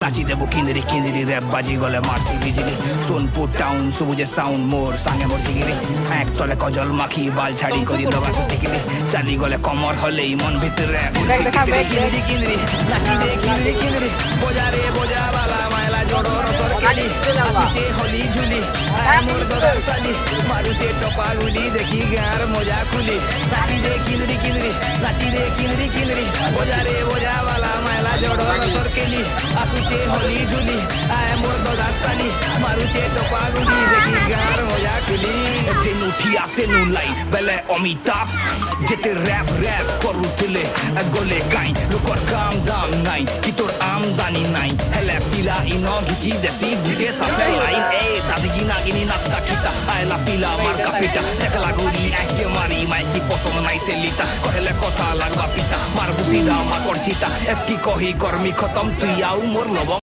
নাচি দেবো কিন্দিরি কিন্দিরি র্যাপ বাজি গলে মারছি বিজলি সোনপুর টাউন সবুজে সাউন্ড মোর সাঙ্গে মোর জিগিরি একতলে কজল মাখি বাল ছাড়ি করি দবা সুটিকিরি চালি গলে কমর হলেই মন ভিতরে কিন্দিরি কিন্দিরি নাচি দে কিন্দিরি কিন্দিরি বোঝা রে বোঝা বালা মাইলা জড়ো রসর কেলি আসুচে হলি ঝুলি মোর দদার সালি মারুচে টপা গুলি দেখি গার মজা খুলি নাচি দে কিন্দিরি কিন্দিরি নাচি দে কিন্দিরি কিন্দিরি বোঝা রে বোঝা বালা মাইলা জড়ো রসর কেলি আসুচে হলি ঝুলি মোর দদার সালি মারুচে টপা গুলি দেখি গার মজা খুলি যেন উঠি আসে নু লাই বেলে অমিতাভ যেতে র্যাপ র্যাপ করুଥିଲେ গলে গাই লোকর কাম দাম নাই কি তোর আমদানি নাই হেলে পিলা ইন ঘিচি দেশি বুটে সাসে লাইন এ দাদিগি নাগিনি নাত্তা খিতা আয়লা পিলা মার্কা পিটা দেখলা গুলি একে মারি মাইকি পছন্দ নাই সেলিতা কহেলে কথা লাগবা পিতা মারবু সিধা মাকড় চিতা এতকি কহি কর্মী খতম তুই আউ মোর লব